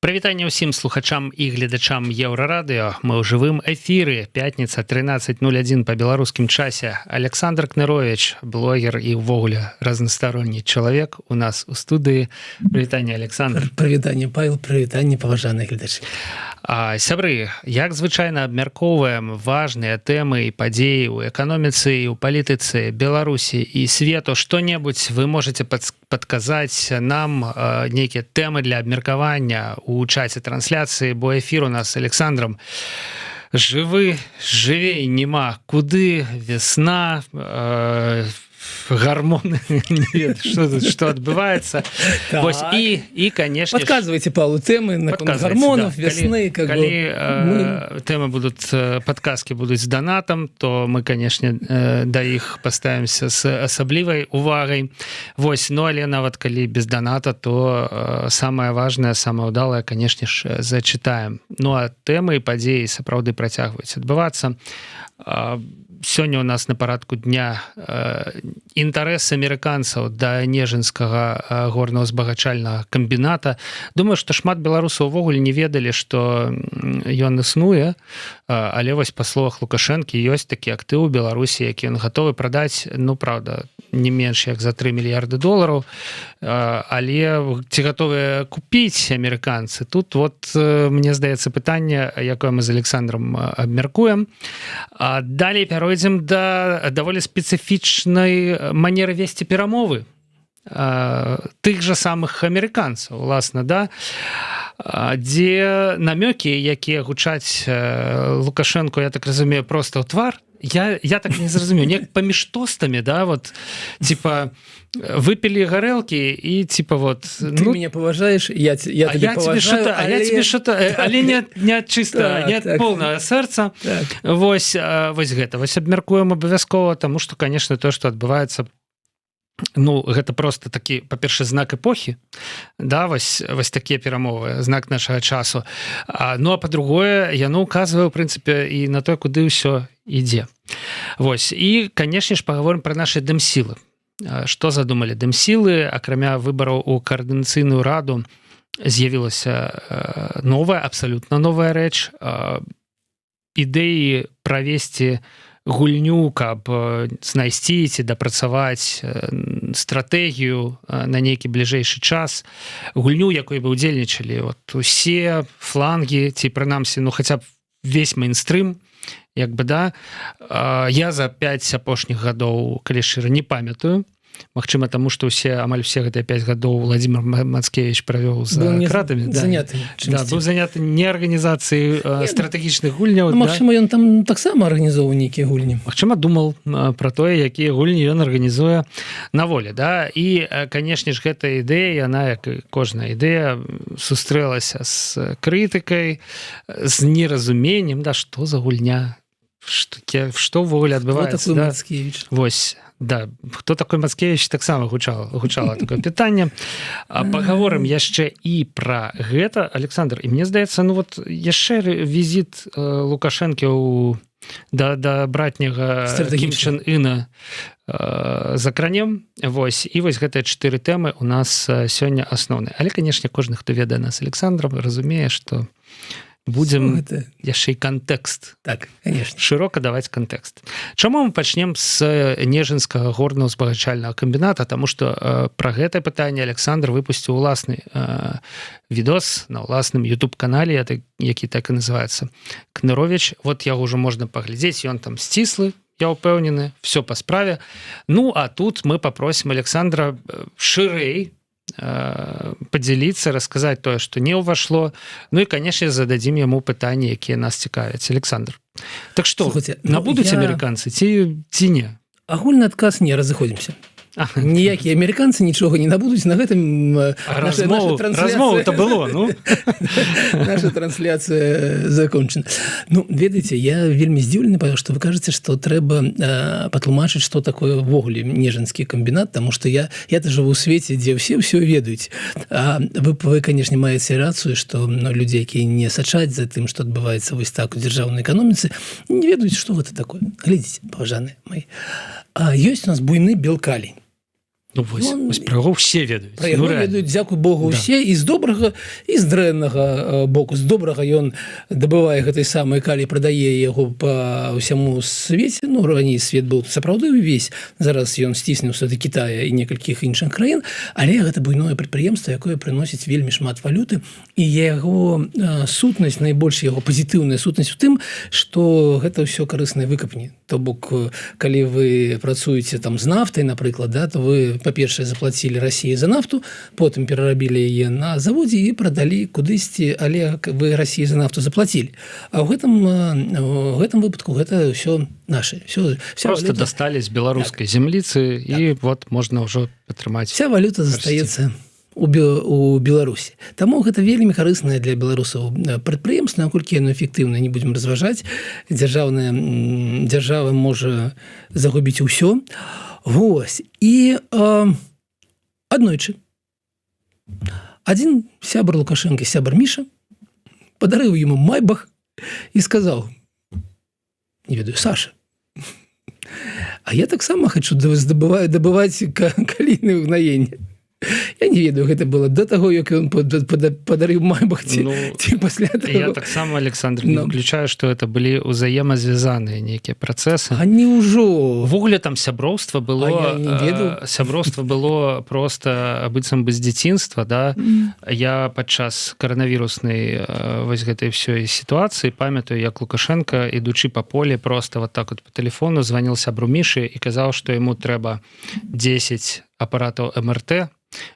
Прывітанне ўсім слухачам і гледачам Еўрарадыё. Мы ў жывым эфіры. Пятніца, 13:01 па беларускім часе. Александр Кнырович, блогер і ўвогуле разнастаронні чалавек у нас у студыі. Прывітанне, Александр. Прывітанне, Павел, прывітанне, паважаныя гледачы. Сябры, як звычайна абмяркоўваем важныя тэмы і падзеі ў эканоміцы і ў палітыцы Беларусі і свету. Што-небудзь вы можете падказаць нам нейкія тэмы для абмеркавання у чаце трансляцыі, бо эфір у нас з Александром жывей нема. Куды? Весна, гормоны, что отбываецца. Вось, і, конечно... Подказывайте, Павлу, темы на гормонов, да. Весны. Калі темы будут, подказки будут с донатом, то мы, конечно, да іх поставимся с асаблівай увагай. Вось, ну, але нават калі без доната, то самое важное, самое удалое, конечно ж, зачитаем. Ну, а темы і падзеі сапраўды працягваюць адбывацца. Сёння у нас на парадку дня інтарэс амерыканцаў да Нежинскага горна-узбагачальнага камбіната. Думаю, што шмат беларусаў увогуле не ведалі, што ён існуе, але вось па словах Лукашэнкі ёсць такі актыў у Беларусі, які ён гатовы прадаць, ну, правда, не менш як за $3 мільярды, але ці гатовыя купіць амерыканцы? Тут вот, мне здаецца, пытанне, якое мы з Александром абмяркуем. Далей пяройдзем да даволі спецыфічнай манеры весці перамовы тых жа самых амерыканцаў, уласна, да, дзе намёкі, якія гучаць Лукашэнку, я так разумею, проста ў твар. Я так не зразумеў, неяк паміж тостамі, да, вот, типа, выпілі гарэлкі і, типа, вот... Ты меня паважаеш, я тебе паважаю, але не ад чыста, не ад поўнага сэрца. Вось гэта, вось абмяркуем абавязкова, таму што, конечно, тое, што адбываецца, ну, гэта просто такі, па-перше, знак эпохі, да, вось такія перамовы, знак нашага часу. Ну, а па-другое, яно указвае, ў прынцыпе, і на тое, куды ўсё ідзе. Вось, і, канешне ж, паговорым пра нашы дэмсілы. Што задумалі дэмсілы? Акрамя выбараў у каардынацыйную раду з'явілася новая, абсалютна новая рэч. Ідэі правесці гульню, каб знайсці ці дапрацаваць стратэгію на нейкі бліжэйшы час, гульню, якой бы ўдзельнічалі вот усе флангі, ці прынамсі, ну, хаця б весь мейнстрым, як бы, да. Я за 5 апошніх гадоў, калі шчыра, не памятаю. Магчыма, таму што амаль усе гэтыя 5 гадоў Владзімир Мацкевіч правёў за кратамі. Да, быў заняты не арганізацыяй стратэгічных гульняў. Магчыма, ён там таксама арганізоўваў нейкія гульні. Магчыма, думаў пра тое, якія гульні ён арганізуе на волі, да. І, канешне ж, гэта ідэя, яна, як і кожная ідэя, сустрэлася з крытыкай, з неразуменнем, да, што за гульня, што ўвогуле адбываецца. Хто такой Мацкевіч? Вось. Да, хто такой Мацкевіч, таксама гучала такое пытанне. Паговорым яшчэ і пра гэта, Александр. І мне здаецца, ну вот яшчэ візіт Лукашэнкі да братняга Кім Чен Іна закранем. Вось, і вось гэтыя 4 тэмы у нас сёння асноўныя. Але, канешне, кожны, хто ведае нас Александром, разумее, што будзем яшчэ і кантэкст. Так, конечно. Шырока даваць кантэкст. Чаму мы пачнем з Нежинскага горна-узбагачальнага камбіната? Таму што пра гэтае пытанне Александр выпусціў уласны відос на ўласным YouTube-канале, які так і называецца Кнырович. Вот яго ўжо можна паглядзець, ён там сціслы, я ўпэўнены, все па справе. Ну, а тут мы папросім Александра шырэй подзяліцца, расказаць тое, што не ўвашло. Ну і, канешне, зададзім яму пытанні, якія нас цікавяць. Александр, так што, набудуць амерыканцы ці не? Агульны адказ не, разыходзімся. Ніякія амерыканцы нічога не набудуць. На гэтым размова-то было, ну. Наша трансляцыя закончена. Ну, ведаеце, я вельмі здзіўлены, што вы кажаце, што трэба патлумачыць, што такое ввогуле Нежинскі камбінат, таму што я жыву ў свеце, дзе ўсё ведаюць. А вы, канешне, маеце рацыю, што людзі, якія не сачаць за тым, што адбываецца вось так у дзяржаўнай эканоміцы, не ведаюць, што гэта такое. Глядзіце, паважаныя мои. Ёсць у нас буйны белкалій. Ну, вось пра яго ўсе ведаюць. Пра яго ведаюць, дзякуй Богу, усе, і з добрага, і з дрэннага боку. З добрага ён дабывае гэтай самай калій, прадае яго па ўсяму свеце. Ну, раней свет быў сапраўды ўвесь. Зараз ён сцісне ўсё Китая і некалькіх іншых краін, але гэта буйное прадпрыемства, якое прыносіць вельмі шмат валюты, і яго сутнасць, найбольш яго пазітыўная сутнасць у тым, што гэта ўсё карысныя выкапні. То бок, калі вы працуеце там з нафтай, напрыклад, да, то вы па-першае, заплацілі Расіі за нафту, потым перарабілі яе на заводзе і прадалі кудысьці, але вы Расіі за нафту заплацілі. А ў гэтым выпадку гэта ўсё наше. Просто дасталі з беларускай зямліцы і вот можна ўжо атрымаць. Вся валюта застаецца у Беларусі. Таму гэта вельмі карыснае для беларусаў прадпрыемства, наколькі яно эфектыўна, не будзем разважаць. Дзяржава можа загубіць усё. Вось. І аднойчы адзін сябар Лукашэнкі, сябар Міша, падарыў яму майбах і сказаў: не ведаю, Саша, а я таксама хочу дабываць калійныя ўгнаенні. Я не ведаю, гэта было до таго, як ён падарыў майбах ці пасля таго. Я таксама, Александр, не выключаю, што гэта былі ўзаемазвязаныя нейкія працэсы. А не ўжо. Увогуле там сяброўства было... Сяброўства было проста быццам бы з дзяцінства, да? Я падчас каранавіруснай вось гэтай ўсёй сітуацыі памятаю, як Лукашенко, ідучы па полі, просто вот так вот по телефону званіл сябру Мішы і казаў, што яму трэба 10 апаратаў МРТ.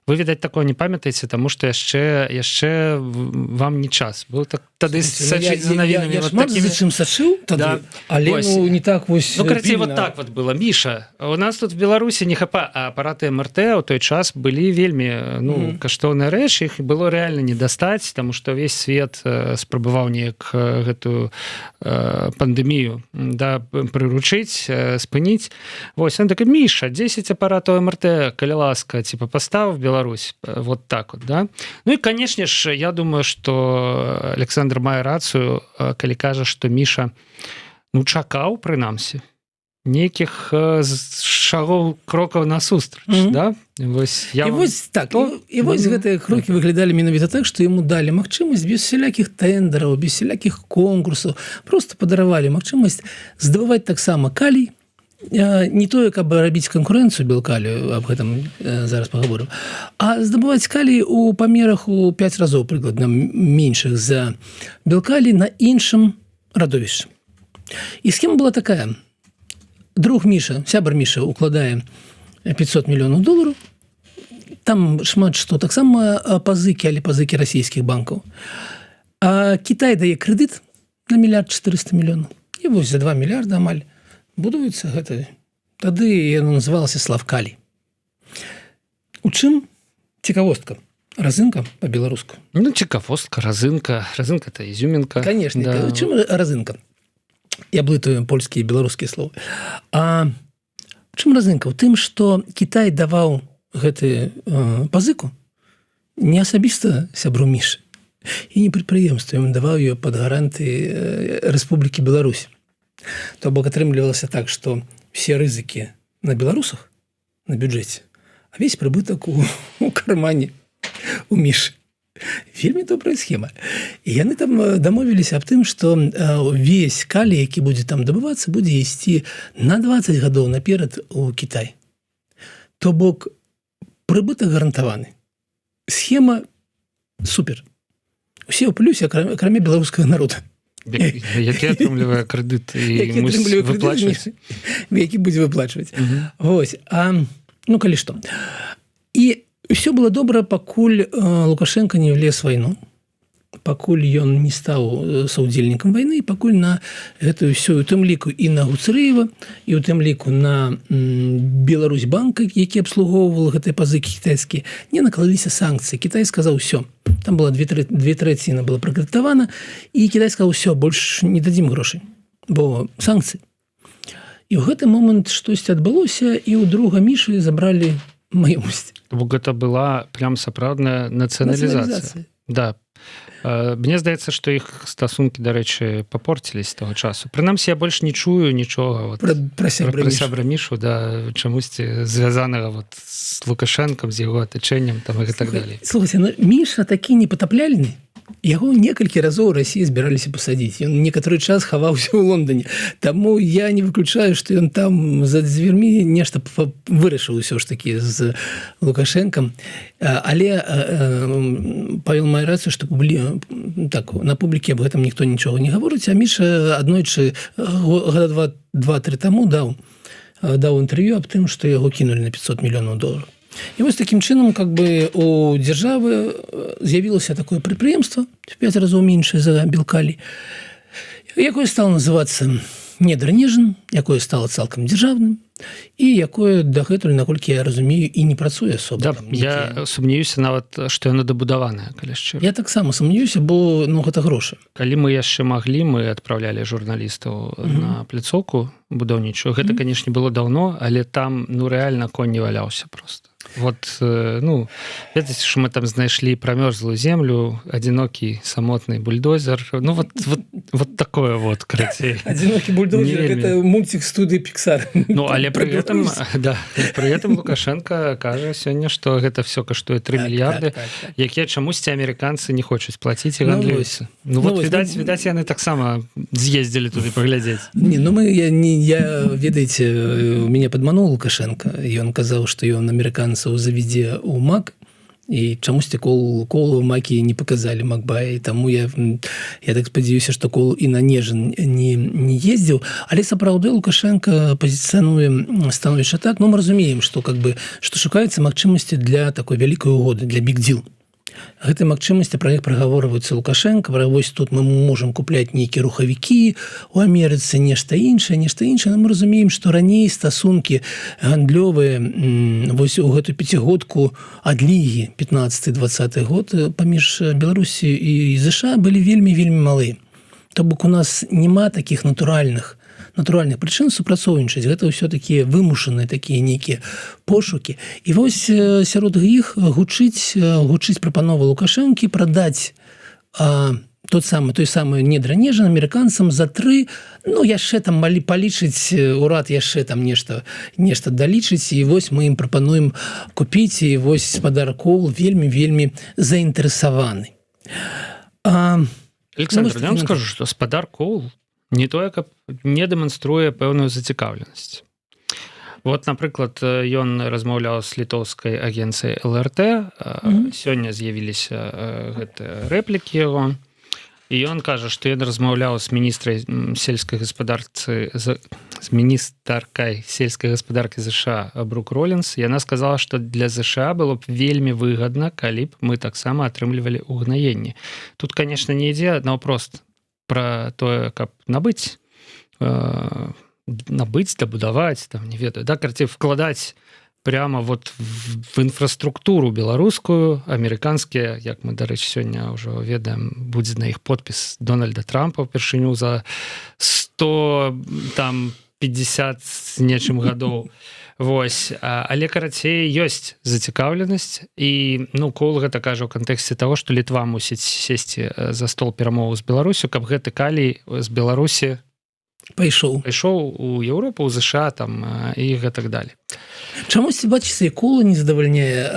Вы, відаць, такое не памятаеце, таму што яшчэ вам не час. Быў тады сачыць за навінамі. Я шмат за чым сачыў тады, але не так вось... Ну, карацей, вот так вот было. Міша, у нас тут в Беларусі не хапае, а апараты МРТ ў той час былі вельмі каштоўныя рэчы, іх было рэальна не дастаць, таму што ўвесь свет спрабаваў неяк гэтую пандэмію прыручыць, спыніць. Вось, он такой: Міша, 10 апаратаў МРТ, калі ласка, типа, постав в Беларусь, вот так вот, да. Ну и, конечно ж, я думаю, что Александр мае рацыю, калі кажа, што Міша, чакаў, прынамсі, нейкіх шагоў, крокаў насустрач, да? І вось гэтыя крокі выглядалі менавіта так, што яму далі магчымасць без всялякіх тэндараў, без всялякіх конкурсаў, просто падаравалі магчымасць здабываць таксама калій, не тое, каб рабіць канкурэнцыю белкалію, аб гэтым зараз пагаворым, а здабываць калій у памерах у 5 разоў прыкладна меншых за белкалій на іншым радовішчы. І схема была такая: друг Міша, сябар Міша укладае $500 мільёнаў, там шмат што, таксама пазыкі, але пазыкі расійскіх банкаў. А Кітай дае крэдыт на $1 400 мільёнаў. І вось за 2 мільярда амаль будуецца гэта. Тады яно называлася Славкалій. У чым цікавостка? Разынка па-беларуску. Ну, цікавостка, разынка. Разынка – это изюминка. Конечно. Да. У чым разынка? Я блытаю польскія і беларускія словы. А у чым разынка? У тым, што Кітай даваў гэты пазыку не асабіста сябру Мішы і не прадпрыемству. Ён даваў ее пад гаранты Рэспублікі Беларусь. То бок атрымлівалася так, што все рызыкі на беларусах, на бюджэце, а весь прыбытак у кармане у Мішы. Вельмі добрая схема. І яны там дамовіліся аб тым, што ўвесь калій, які будзе там дабывацца, будзе ісці на 20 гадоў наперад у Кітай. То бок прыбытак гарантаваны. Схема супер. Усе ў плюсе, акрамя беларускага народа. Які атрымлівае крэдыт і мусіць выплачваць. Які будзе выплачваць. Вось. Ну, калі што. І ўсё было добра, пакуль Лукашенко не влез вайну, пакуль ён не стаў саўдзельнікам вайны, і пакуль на гэтую ўсё, у тым ліку і на Гуцрэева, і ў тым ліку на Беларусьбанк, які абслугоўваў гэтыя пазыкі кітайскія, не накладаліся санкцыі. Кітай сказаў: усё. Там была 2/3 была пракрэдытавана, і Кітай сказаў: усё, больш не дадзім грошай, бо санкцыі. І ў гэты момант штосьці адбылося, і ў друга Мішы забралі маёмасць. Бо гэта была прям сапраўдная нацыяналізацыя. Да. Мне здаецца, што іх стасункі, дарэчы, папорцілись з таго часу. Прынамсі, я больш не чую нічога Пра сябра Мішу, да, чамусьці звязанага з Лукашэнкам, з яго атачэннем там, і так далей. Слухайце, Міша такі непатапляльны. Яго некалькі разоў Расіі збіраліся пасадзіць. Ён некаторы час хаваўся ў Лондоне. Таму я не выключаю, што ён там за дзвярмі нешта вырашыў усё ж такі з Лукашэнкам. Але Павел мае рацыю, што так, на публіке аб гэтым ніхто нічога не гаворыць, а Міша аднойчы гада 2-3 таму даў інтэрв'ю аб тым, што яго кінулі на $500 мільёнаў. І вось такім чынам как бы у дзяржавы з'явілася такое прадпрыемства в 5 разоў меншае за Белкалі, якое стало называцца Недранежин, якое стало цалкам дзяржаўным і якое дагэтуль, наколькі я разумею, і не працуе асоба. Да, я сумнеюся нават, што яно дабудаванае, калі шчыра. Я таксама сумнеюся, бо гэта грошы. Калі мы яшчэ маглі, мы адпраўлялі журналістаў на пляцоўку будаўнічую. Гэта, канешне, было даўно, але там рэальна конь не валяўся проста. Ведаеце, што мы там знайшлі прамёрзлую землю, адзінокі самотны бульдозер. Такое крыцей. Адзінокі бульдозер – гэта мультик студыі Pixar. Але пры гэтым Лукашенко кажа сёння, што гэта все каштуе 3 мільярды, якія чамусьці амерыканцы не хочуць плаціць і гандлююцца. Відаць, яны таксама з'ездзілі туды паглядзець. Ведаеце, мяне падмануў Лукашенко. Ён казаў, што ён амерыканцаў заведзе ў МАК, і чамусьці колу макі не паказалі Макбая, і таму я так спадзяюся, што кол і на Нежин не ездзіў. Але сапраўды Лукашенко пазіцыянуе становішча так, мы разумеем, што шукаюцца магчымасці для такой вялікай угоды, для big deal. Гэтай магчымасці пра іх прагаворваюцца Лукашенко, вось тут мы можам купляць нейкія рухавікі у Амерыцы, нешта іншае, но мы разумеем, што раней стасункі гандлёвыя вось у гэтую пяцігодку адлігі 15-20 год паміж Беларусіяй і ЗША былі вельмі малыя. То бок у нас няма такіх натуральных прычын супрацоўнічаць. Гэта ўсё такія вымушаныя такія нейкія пошукі. І вось сярод іх гучыць прапанова Лукашэнкі прадаць той самы Недранежин амерыканцам за 3, яшчэ там палічыць урад, яшчэ там нешта далічыць, і вось мы ім прапануем купіць, і вось спадар Коул вельмі заінтарэсаваны. Александр, я вам скажу, што спадар Коул не тое, каб не дэманструе пэўную зацікаўленасць. Напрыклад, ён размаўляў з літоўскай агенцыяй ЛРТ, сёння з'явіліся гэтыя рэплікі яго, і ён кажа, што ён размаўляў з міністаркай сельскай гаспадаркі ЗША Брук Ролінс. Яна сказала, што для ЗША было б вельмі выгадна, калі б мы таксама атрымлівалі ўгнаенне. Тут, канешне, не ідзе наўпрост пра тое, каб набыць, дабудаваць, не ведаю, карці вкладаць прямо в інфраструктуру беларускую, амерыканскія, як мы, дарэчы, сёння ўжо ведаем, будзе на іх подпіс Дональда Трампа ўпершыню за 150 з нечым гадоў. Але, карацей, ёсць зацікаўленасць, і Коул гэта кажа ў кантэксце таго, што Літва мусіць сесці за стол перамоваў з Беларусю, каб гэты калій з Беларусі пайшоў у Еўропу, у ЗША і гэтак далей. Чамусьці, бачыце, Кола не задавальняе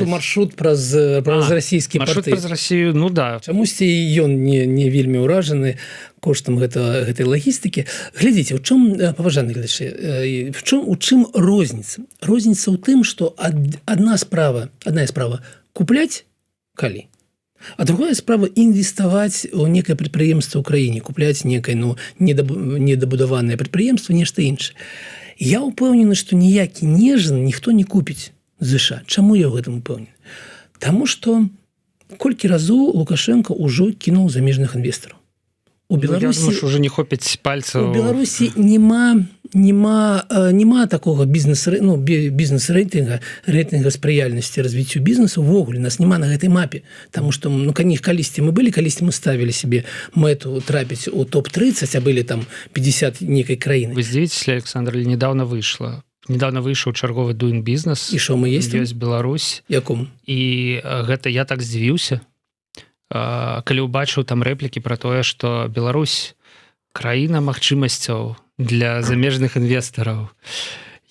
маршрут праз расійскі парты. Маршрут праз Расію, Чамусьці ён не вельмі ўражаны коштам гэтай лагістыкі. Глядзіце, паважаны глядачы, у чым розніца? Розніца ў тым, што адна справа купляць калі, а другая справа інвеставаць у некае прадпрыемства ў краіне, купляць некае недабудаванае прадпрыемства, нешта іншае. Я ўпэўнены, што ніякі Нежин ніхто не купіць ЗША. Чаму я ў гэтым упэўнены? Таму што колькі разоў Лукашенко ўжо кінуў замежных інвестараў. У Беларусі уже не хопіць пальцаў. У Беларусі няма такога бізнес-рэйтынга спрыяльнасці развіццю бізнесу. Увогуле нас няма на гэтай мапе. Таму што калісьці мы ставілі себе мэту трапіць у топ-30, а былі там 50 нейкай краіны. Вы здзівіцеся, Александр, недавно выйшаў чарговы Doing Business. І што мы есть? Ёсць Беларусь. Якому? І гэта я так здзівіўся. калі ўбачыў там рэплікі про тое, што Беларусь краіна магчымасцяў для замежных інвестараў.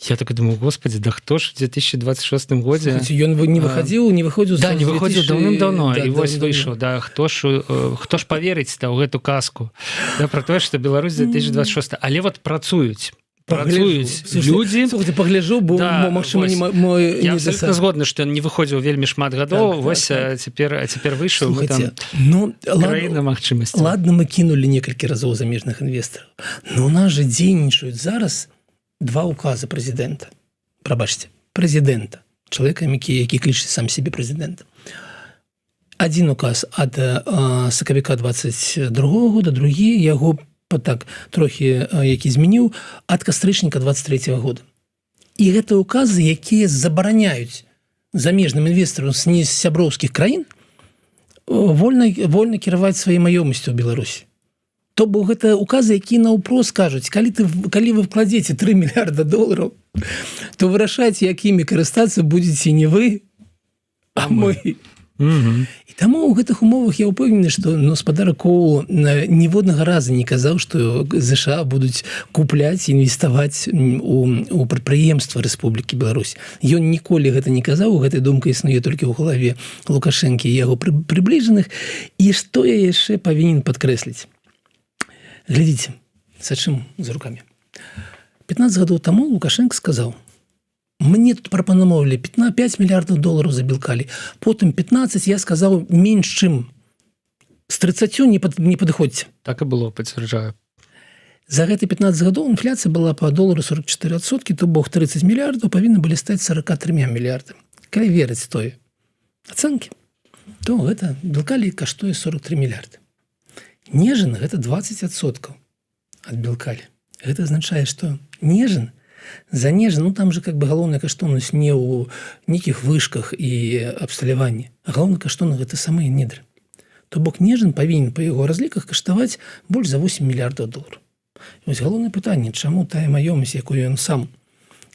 Я так думаю, господи, да хто ж в 2026 годзе... Ён не выходзіў... Да, не выходзіў даўным-даўно, і вось выйшаў. Да, хто ж паверыць ў гэту казку? Да, про тое, што Беларусь 2026. Але вот працуюць людзі. Слухайте, пагляджу, бо магчыма мой... Я абсолютно згодны, што не выходзіў вельмі шмат гадоў, вось цяпер выйшаў. Слухайте, краіна магчымасцяў. Ладно, мы кінулі некалькі разоў замежных інвестараў, но у нас же дзейнічаюць зараз два указа прэзідэнта. Прабачце, прэзідэнта, чалавека, які клічыць сам сябе прэзідэнтам. Адзін указ ад сакавіка 22 года, другі яго так трохі які змяніў ад кастрычніка 23 года. І гэта указы, якія забараняюць замежным інвестарам з сяброўскіх краін вольна кіраваць сваёй маёмасцю ў Беларусі. То бок гэта указы, якія наўпрост кажуць, калі вы вкладзеце $3 мільярда, то вырашайце, якімі карыстацца будзеце не вы, а мы. І таму ў гэтых умовах я ўпэўнены, што спадар Коул ніводнага раза не казаў, што ЗША будуць купляць, інвеставаць у прадпрыемства Рэспублікі Беларусь. Ён ніколі гэта не казаў, гэтай думка існуе толькі ў галаве Лукашэнкі і яго прыбліжаных. І што я яшчэ павінен падкрэсліць? Глядзіце, за чым за рукамі. 15 гадоў таму Лукашенко сказаў: мне тут прапановалі $5 мільярдаў за Белкалі, потым 15, я сказаў, менш чым з 30 не падыходзьце. Так і было, пацвярджаю. За гэты 15 гадоў інфляцыя была па $44%, то бок 30 мільярдаў павінны былі стаць 43 мільярдамі. Калі верыць той ацэнкі, то гэта Белкалі каштуе 43 мільярды. Нежын – гэта 20% ад Белкалі. Гэта азначае, што Нежын за Нежын, там же галоўная каштоўнасць не ў нейкіх вышках і абсталяванні, а галоўная каштоўнасць – гэта самыя недры. То бок Нежын павінен па яго разліках каштаваць больш за $8 мільярдаў. І вось галоўнае пытанне, чаму тая маёмасць, якую ён сам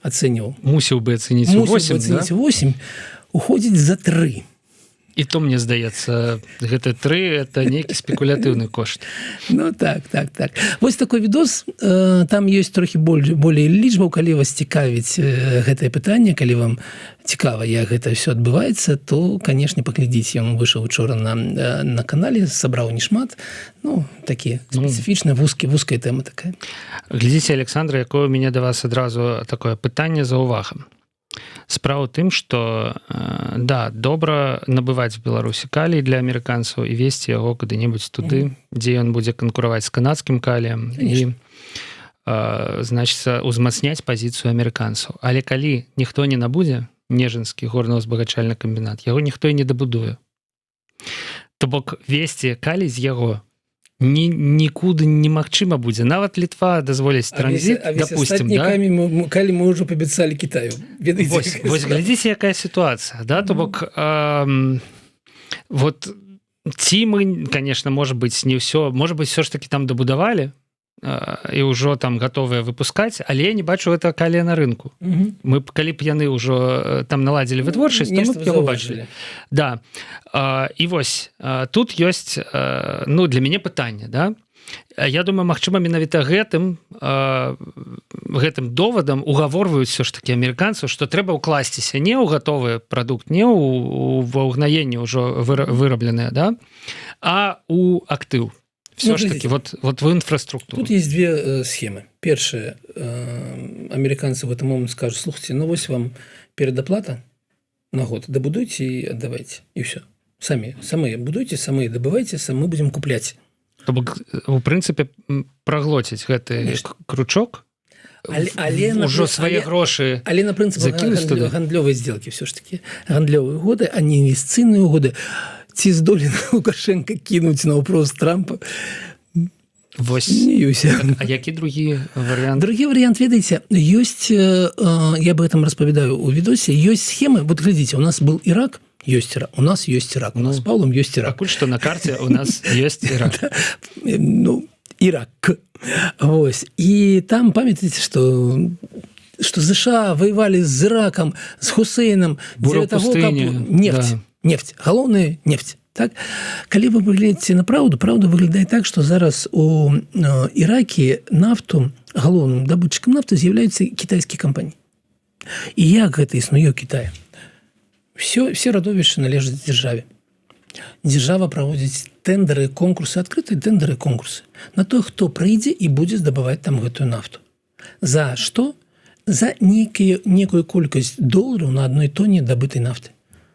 ацэньваў, мусіў бы ацэніць 8, уходзіць за 3. І то, мне здаецца, гэта 3 – это нейкі спекулятыўны кошт. Ну так. Вось такой відос, там ёсць трохі болей лічбаў, калі вас цікавіць гэтае пытанне, калі вам цікава, як гэта ўсё адбываецца, то, канешне, паглядзіць. Ён выйшаў учора на канале, сабраў не шмат, такі спецыфічная вузкая тэма такая. Глядзіце, Александра, якое у мяне да вас адразу такое пытанне за увагам. Справа ў тым, што да, добра набываць в Беларусі калій для амерыканцаў і весці яго куды-небудзь туды, дзе ён будзе канкураваць з канадскім каліем і, значыцца, узмацняць пазіцыю амерыканцаў. Але калі ніхто не набудзе Нежынскі горна-узбагачальны камбінат, яго ніхто і не дабудуе. То бок весці калій з яго нікуды немагчыма будзе. Нават Літва дазволіць транзіт, допустим, да? Калі мы ўжо пабяцалі Кітаю. Вось глядзіце, якая сітуацыя, да? То бок, вот ці мы, конечно, можа быць, не ўсё, можа быць, все ж таки там дабудавалі, і ўжо там гатовыя выпускаць, але я не бачу гэта калія на рынку. Мы, калі б яны ўжо там наладзілі вытворчасць, то мы б яго бачылі. Да. І вось, тут ёсць, для мяне пытанне, да? Я думаю, магчыма, менавіта гэтым довадам угаворваюць все ж таки амерыканцаў, што трэба ўкласціся не ў гатовы прадукт, не ва ўгнаенне ўжо вырабленыя, да? А ў актыў. Все ж таки, вот в инфраструктуру. Тут есть две схемы. Первая, американцы в этот момент скажут: слушайте, вось вам передоплата на год, добудуйте и отдавайте. И все. Сами будуйте, сами добывайте, мы будем куплять. В принципе, проглотить гэты крючок, уже свои гроши. Але на принципе гандлёвой сделки все ж таки. Гандлёвые угоды, а не инвестиционные угоды. Ці здолен Лукашенко кінуць наўпрост Трампа? А які другі варыянт? Другі варыянт, ведаеце, ёсць, я об этом распавядаю у відосе, ёсць схемы, вот глядзіце, у нас был Ирак, ёсць Ирак, у нас ёсць Ирак, у нас с Павлом ёсць Ирак. Пакуль што на карце у нас ёсць Ирак. Ирак. Вось. І там, памятаеце, што США воевали з Ираком, з Хусейном, Буря пустыні. Нефть. Галоўная нефть. Так? Калі вы выглядзеце на праўда выглядае так, што зараз у Іракі нафту, галоўным дабытчыкам нафты з'яўляюцца кітайскія кампаніі. І як гэта існуе ў Кітаі? Все радовішчы належаць дзяржаве. Дзяржава праводзіць тэндеры, конкурсы, адкрытыя тэндеры, конкурсы на то, хто прыйдзе і будзе здабываць там гэтую нафту. За што? За некую колькасць долараў на адной тоне дабытай нафты.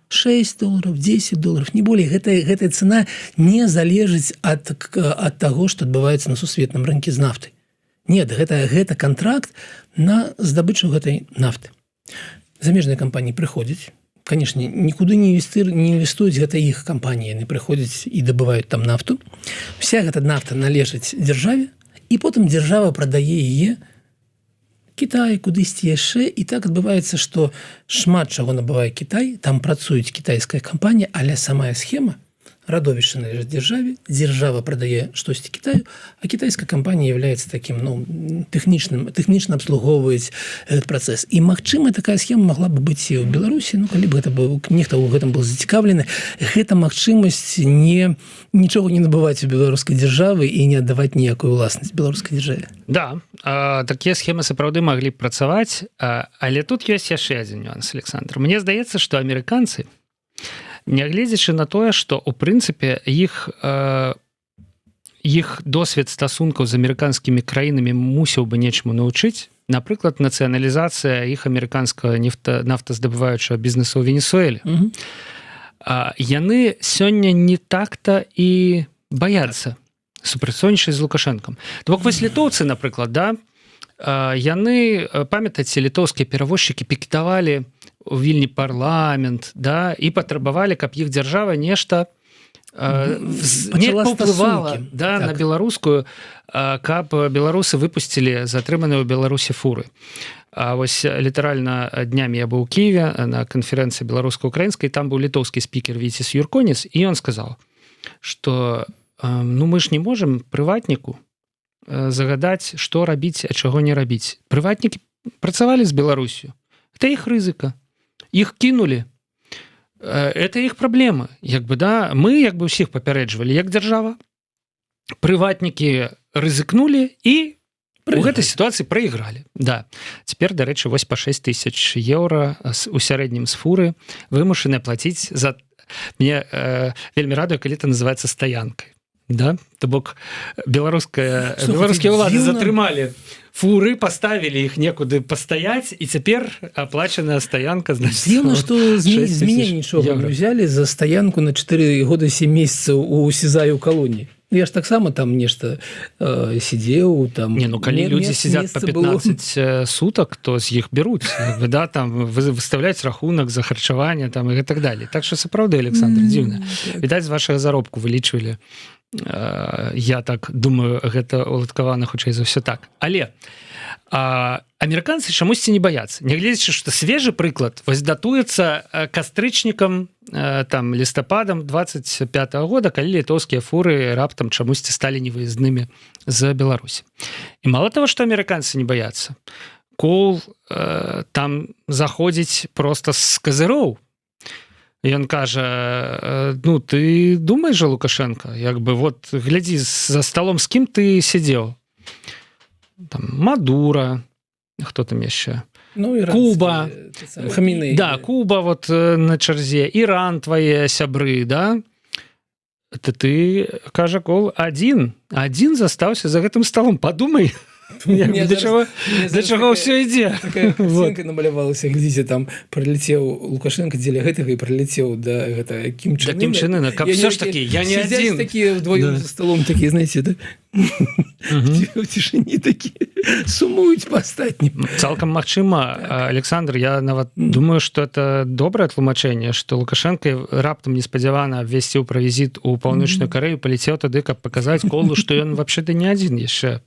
$6, $10, не болей. Гэтая цена не залежыць ад таго, што адбываецца на сусветным рынке з нафтай. Нет, гэта контракт на здабычу гэтай нафты. Замежныя кампаніі прыходзяць, конечно, нікуды не інвестуюць, гэта іх кампаніі, яны прыходзяць і дабываюць там нафту. Вся гэта нафта належыць дзяржаве, і потым дзяржава прадае яе Кітай, кудысьці яшчэ, і так адбываецца, што шмат чаго набывае Кітай, там працуюць кітайская кампанія, але самая схема, радовішча належыць дзяржаве, дзяржава прадае штосьці Кітаю, а кітайская кампанія являецца такім, тэхнічна абслугоўваюць этот працэс. І, магчыма, такая схема магла бы быць і ў Беларусі, калі б нехта ў гэтым был зацікаўлены, гэта магчымасць нічога не набываць у беларускай дзяржавы і не аддаваць ніякую ўласнасць беларускай дзяржаве. Да, такія схемы сапраўды маглі б працаваць, але тут ёсць яшчэ адзін нюанс, Александр. Мне здаецца, што амерыканцы, нягледзячы на тое, што ў прынцыпе іх досвед стасункаў з амерыканскімі краінамі мусіў бы нечаму навучыць, напрыклад, нацыяналізацыя іх амерыканскага нафтаздабываючага бізнесу ў Венесуэле. Яны сёння не так-то і баяцца супрацоўнічаць з Лукашэнкам. То бок вось літоўцы, напрыклад, да, яны, памятаеце, літоўскія перавозчыкі пікетавалі у Вільні парламент, да, і патрабавалі, каб іх дзяржава нешта не паўплывала, да, на беларускую, каб беларусы выпусцілі затрыманыя ў Беларусі фуры. А вось літаральна днямі я быў у Киеве на канферэнцыі беларуска-украінскай, там быў літоўскі спікер Віціс Юрконец, і ён сказаў, што мы ж не можам прыватніку загадаць, што рабіць, а чаго не рабіць. Прыватнікі працавалі з Беларусю. Это іх рызыка. Іх кінулі. Это іх праблема. Да? Мы ўсіх папярэджвалі, як дзяржава. Прыватнікі рызыкнулі і у гэтай сітуацыі прайгралі. Да. Цяпер, дарэчы, вось па 6 тысяч еўра у сярэднім з фуры вымушаныя плаціць за... Мне вельмі радуе, калі это называецца стаянкай. Да? То бок беларускія ўлады затрымалі фуры, паставілі іх некуды пастаяць, і цяпер аплачаная стаянка, значит, дзіўна, што з мяне нічога не ўзялі за стаянку на 4 года 7 месяцаў у Сізаю калоніі. Я ж таксама там нешта сидзеў, там... калі людзі сидзяць па 15 сутак, то з іх беруць. Да, там выставляць рахунак за харчаванне там, і так далее. Так што сапраўды, Александр, дзіўна. Відаць, з вашага заробку вылічвалі. Я так думаю, гэта уладкавана хутчэй за ўсё так. Але амерыканцы чамусьці не баяцца. Нягледзячы, што свежы прыклад вось датуецца кастрычнікам, там, лістападам 25-го года, калі літоўскія фуры раптам чамусьці сталі невыезднымі з Беларусі. І мала того, што амерыканцы не баяцца, Коул там заходзіць проста з казыроў. Ён кажа, ты думаеш жа, Лукашенко, вот глядзі, за столом з кім ты сидзеў? Там Мадура, хто там яшчэ? Куба. Хаміней. Да, Куба вот на чарзе, Іран твае сябры, да? Это ты, кажа Коул, адзін застаўся за гэтым столом, подумай. Для чаго ўсё ідзе? Такая картинка намалявалася, глядзіце, там прилетеў Лукашенко дзеля гэтага і прилетеў да Кім Чен Ына. Каб все ж таки, я не адзін. Сядзяць такія вдвоем за столом, такія, знаете, да? В цішыні такія сумуюць па астатнім. Цалкам магчыма, Александр, я нават думаю, што это добрае тлумачэнне, што Лукашенко раптам неспадзявана абвясціў пра візіт у Паўночную Карэю, паляцеў тады, каб паказаць Коулу, што ён вообще-то не адзін яшчэ.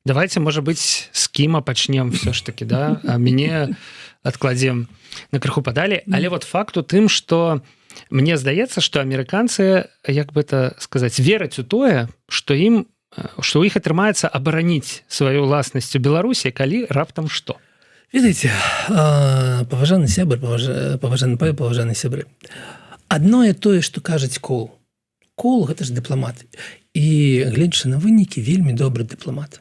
Давайте, может быть, с Кима почнем все ж таки, да, а мяне откладем на крыху подали. Але вот факт у тым, что мне здаецца, что амерыканцы, як бы это сказать, вераць у тое, что у іх атрымаецца абараніць сваю ўласнасць у Беларусі, калі раптам што. Ведаеце, паважаны сябр, паважаны Павел, паважаны сябры. Адно і тое, што кажуць Коул. Кол гэта ж дыпламат. І гледзячы на вынікі, вельмі добры дыпламат,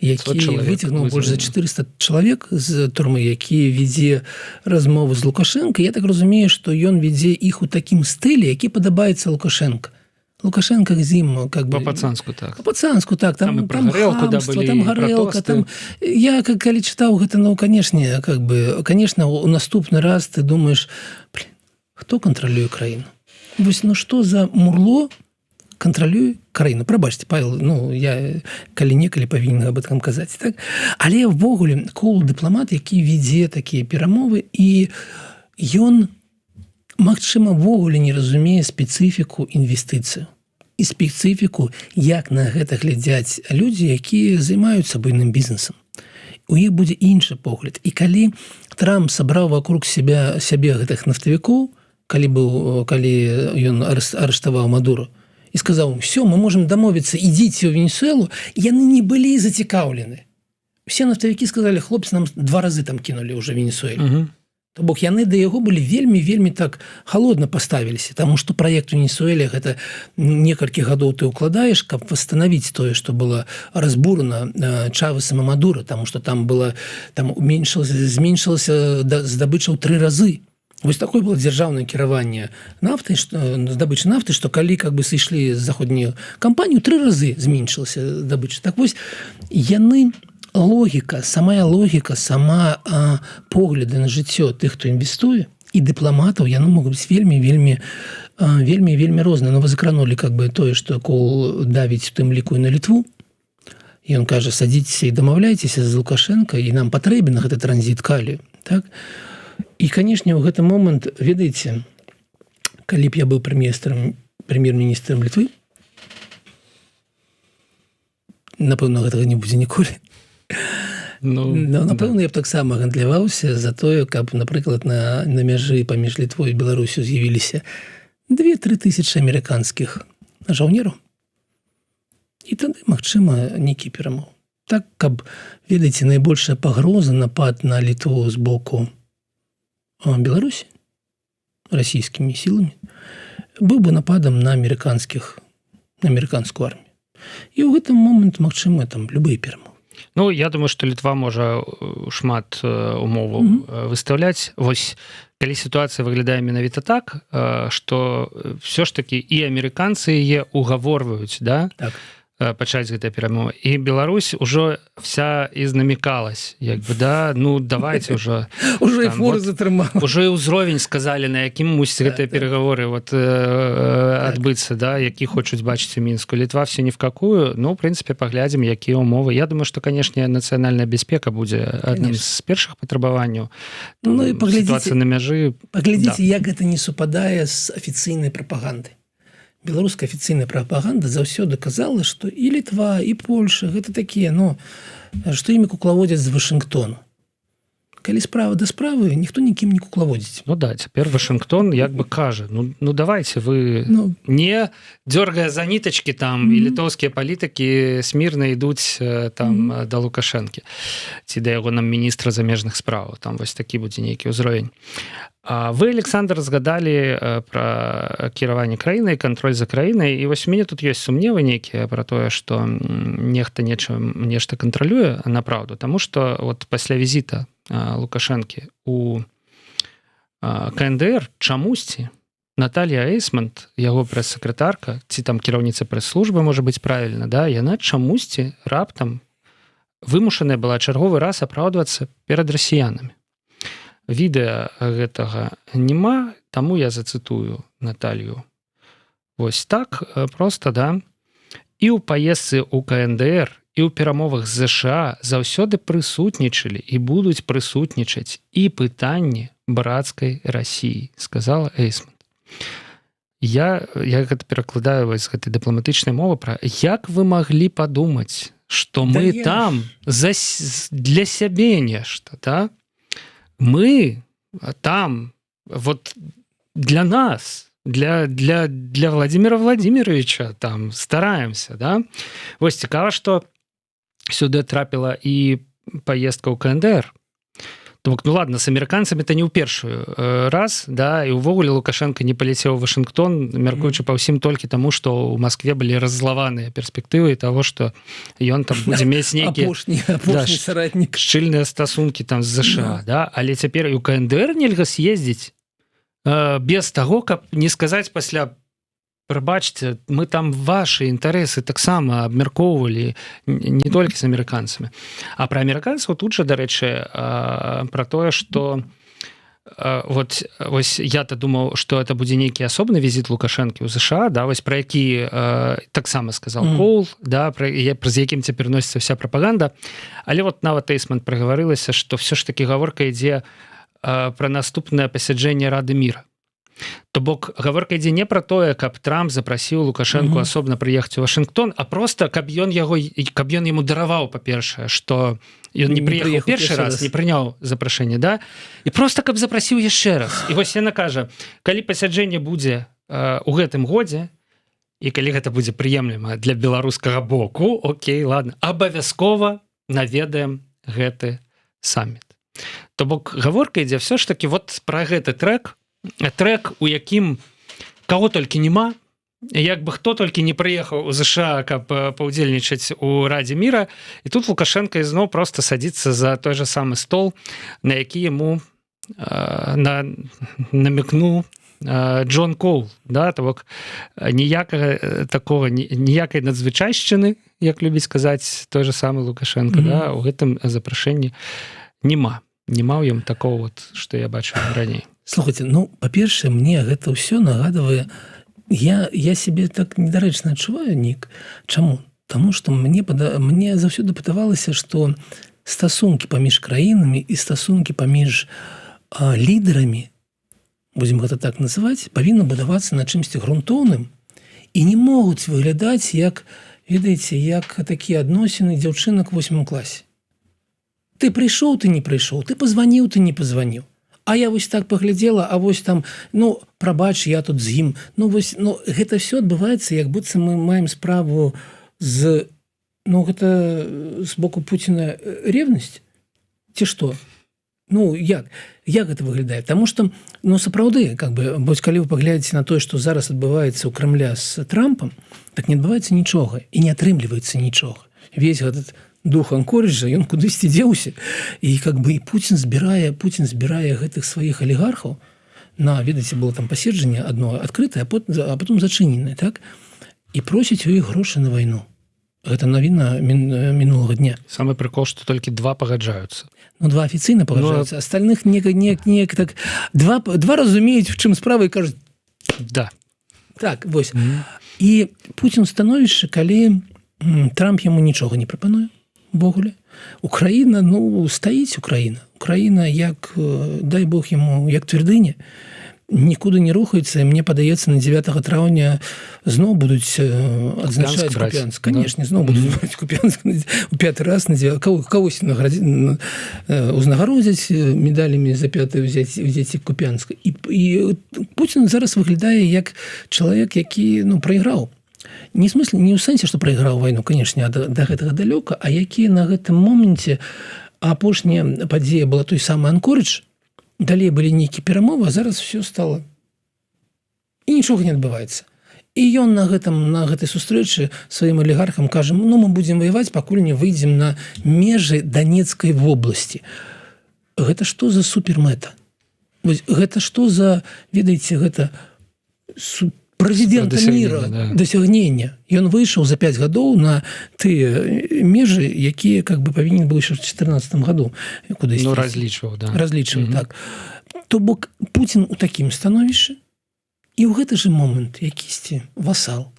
які выцягнуў больш за 400 чалавек з турмы, які вядзе размову з Лукашенко. Я так разумею, што ён вядзе іх у такім стылі, які падабаецца Лукашенко. Лукашенко з ім как бы... Па-пацанску, так. Па-пацанску, так. Там хамства, там гарэлка, там... Я, калі чытаў гэта, ну, канешне, как бы, конечно, у наступны раз ты думаеш, блин, хто кантралюе краіну? Вось, ну, што за мурло кантралюе краіну? Прабачце, Павел, ну, я калі-некалі павінен об этом казаць, так? Але ввогуле Кол дыпламат, які вядзе такія перамовы, і ён, магчыма, ввогуле не разумее спецыфіку інвестыцыю і спецыфіку, як на гэта глядзяць людзі, якія займаюцца буйным бізнесам. У іх будзе іншы погляд. І калі Трамп сабраў вокруг сябе гэтых нафтавікоў, калі ён арыштаваў Мадуро, і сказаў, все, мы можем дамовіцца, ідзіце ў Венесуэлу, яны не былі зацікаўлены. Все нафтавікі сказалі, хлопцы, нам 2 разы там кінулі ўжо Венесуэлю. То бок яны да яго былі вельмі так халодна паставіліся, таму што праект у Венесуэле гэта некалькі гадоў ты ўкладаеш, каб восстановіць тое, што было разбурана Чавесам і Мадуро, таму што там зменшылася здабыча ў 3 разы. Вось такое было дзяржаўнае кіраванне нафтай, здабычы нафты, што калі как бы сышлі з заходняю кампанію, 3 разы зменшылася здабыча. Так вось яны логіка, сама погляды на жыццё тых, хто інвестуе, і дыпламатаў, яны могуць быць вельмі розныя. Но вы закранули как бы тое, што Кол давіць у тым ліку і на Літву. І ён кажа, садзіцеся і дамаўляйцеся з Лукашенко, і нам патрэбен гэты транзіт калію. Так? І, канешне, ў гэты момант, ведаеце, калі б я быў прэм'ер-міністрам Літвы, напэўна, гэтага не будзе ніколі. Напэўна, я б таксама гандляваўся за тое, каб, напрыклад, на мяжы паміж Літвой і Беларусю з'явіліся 2-3 тысячы амерыканскіх жаўнераў. І тады, магчыма, нейкі перамог. Так, каб, ведаеце, найбольшая пагроза, напад на Літву з боку Беларусі расійскімі сіламі быў бы нападам на амерыканскую армію. І ў гэтым момант, магчыма, там любыя перамогі. Ну, я думаю, што Літва можа шмат умоваў выстаўляць. Вось, калі сітуацыя выглядае менавіта так, што ўсё ж такі і амерыканцы яе угаворваюць, да? Так. Пачаць гэтыя перамовы. І Беларусь ужо вся і знамікалась. Як бы, да, ну, давайте ўжо... Уже і фору затрымала. Уже і ўзровень сказалі, на якім мусіць гэтыя пераговоры адбыцца, да, які хочуць бачыць у Мінску. Літва все ні в какую. Ну, в прынцыпе, паглядзім, якія умовы. Я думаю, што, канешне, нацыянальная бяспека будзе адным з першых патрабаванняў. Ну, і сітуацыя на мяжы... Паглядзіце, як гэта не супадае з афіцыйнай прапагандай. Беларуская афіцыйная прапаганда заўсёды казала, што і Літва, і Польша гэта такія, ну, што імі куклаводзяць з Вашынгтону. Калі справа да справы, ніхто нікім не куклаводзіць. Ну да, цяпер Вашынгтон як бы кажа, ну давайте вы не дёргая за нітачкі там, і літоўскія палітыкі смірна ідуць там да Лукашэнкі, ці да яго нам міністра замежных спраў, там вось такі будзе нейкі ўзровень. Вы, Александр, згадалі пра кіраванне краінай, кантроль за краінай, і вось у мяне тут ёсць сумневы нейкія пра тое, што нехта нешта кантралюе направду, таму што вот пасля візіта Лукашэнкі у КНДР чамусьці Наталья Эйсмонт, яго прэс-сакратарка, ці там кіраўніца прэс-службы, можа быць правільна, да, яна чамусьці раптам вымушаная была чарговы раз апраўдвацца перад расіянамі. Відэа гэтага няма, таму я зацытую Наталью. Вось так проста, да. І ў паездцы ў КНДР, і ў перамовах з ЗША заўсёды прысутнічалі і будуць прысутнічаць і пытанні брацкай Расіі, сказала Эйсмонт. Я гэта перакладаю з гэтай дыпламатычнай мовы пра як вы маглі падумаць, што мы там для сябе нешта, да? Мы там, вот для нас, для Владимира Владимировича там стараемся, да? Вось цікава, што сюды трапіла і паездка ў КНДР. То бок, ну ладно, с американцамі это не ў першую раз, да, і ўвогуле Лукашенко не паляцеў у Вашынгтон, мяркуючы па ўсім толькі таму, што ў Маскве былі раззлаваныя перспектывы таго, што ён там будзе мець нейкія соратнік, шчыльныя стасункі там з ЗША, да, але цяпер і ў КНДР нельга з'ездзіць без таго, каб не сказаць пасля: прабачце, мы там ваши інтарэсы таксама абмяркоўвалі не толькі з амерыканцамі. А пра амерыканцаў тут жа, дарэчы, пра тое, што вот вось я-то думаў, што это будзе нейкі асобны візіт Лукашэнкі ў ЗША, да, вось пра які таксама сказаў Коул, да, з якім цяпер носіцца вся прапаганда. Але вот нават Эйсман прагаварылася, што все ж таки гаворка ідзе пра наступнае пасяджэнне Рады міра. То бок гаворка ідзе не пра тое, каб Трамп запрасіў Лукашэнку асобна прыехаць у Вашынгтон, а просто каб ён яму дараваў, па-першае, што ён не прыехаў першы раз, не прыняў запрашэнне, да, і просто каб запрасіў яшчэ раз. І вось яна кажа: калі пасяджэнне будзе у гэтым годзе, і калі гэта будзе прыемлема для беларускага боку, окей, ладно, абавязкова наведаем гэты самміт. То бок гаворка ідзе все ж таки вот пра гэты трек, у якім каго толькі няма, як бы хто толькі не прыехаў у ЗША, каб паўдзельнічаць у Радзе міра, і тут Лукашенко ізноў просто садзіцца за той же самы стол, на які яму намекнуў Джон Коул, да, то бок ніякага такого, ніякай надзвычайшчыны, як любіць казаць той же самы Лукашенко, да, у гэтым запрашэнні няма ў ім такого вот, што я бачу раней. Слухайте, ну, па-першае, мне гэта ўсё нагадывае, я сябе так недарэчна адчуваю, Нік. Чаму? Таму што мне заўсёды падавалася, што стасункі паміж краінамі і стасункі паміж лідарамі, будзем гэта так называць, павінна будавацца на чымсьці грунтоўным і не могуць выглядаць як, ведаеце, як такія адносіны дзяўчынак у 8 класе. Ты прыйшоў, ты не прыйшоў, ты пазваніў, ты не пазваніў. А я вось так паглядзела, а вось там, ну, прабач, я тут з ім. Ну, вось, ну, гэта все адбываецца, як быццам мы маем справу з, ну, гэта з боку Пуціна ревнасць? Ці што? Ну, як гэта выглядае? Таму што, ну, сапраўды, как бы, вось калі вы паглядзіце на тое, што зараз адбываецца ў Крамля з Трампам, так не адбываецца нічога і не атрымліваецца нічога. Весь этот дух анкорыджа, ён кудысьці дзеўся, і как бы і Пуцін збірае гэтых сваіх алігархаў на, ведаеце, было там паседжанне одно адкрытае, а потом зачыненае, так, і просіць у іх грошы на вайну. Гэта навіна мінулага дня. Самы прыкол, што толькі 2 пагаджаюцца. Ну, 2 афіцыйна пагаджаюцца, остальных неяк так, 2 разумеюць, в чым справа, і кажуць: да. Так, вось. І Пуцін становішча, калі Трамп яму нічога не прапануе, увогуле. Украіна, ну, стаіць Украіна. Украіна, як, дай Бог яму, як твердыня, нікуды не рухаецца, і мне падаецца, на 9 траўня зноў будуць адзначаць Купянск. Канешне, зноў будуць браць Купянск у 5 раз, кагось узнагародзяць медалямі за 5-е ўзяцце Купянска. І Пуцін зараз выглядае як чалавек, які, ну, прайграў. Не ў сэнсе, што прайграў вайну, канешне, да гэтага далёка, а які на гэтым моменце апошняя падзея была той самы Анкоридж, далей былі нейкія перамовы, а зараз все стало. І нічога не адбываецца. І ён на гэтай сустрэчы сваім алігархам кажа: ну, мы будзем ваяваць, пакуль не выйдзем на межы Донецкай вобласці. Гэта што за супермэта? Гэта што за, ведаеце, гэта прэзідэнта міра, дасягнення. Ён выйшаў за 5 гадоў на тыя межы, якія как бы павінен быў яшчэ ў 2014 году. Ну, разлічваў, да. Разлічваў, так. То бок Пуцін у такім становішчы, і ў гэты же момант якісьці васал,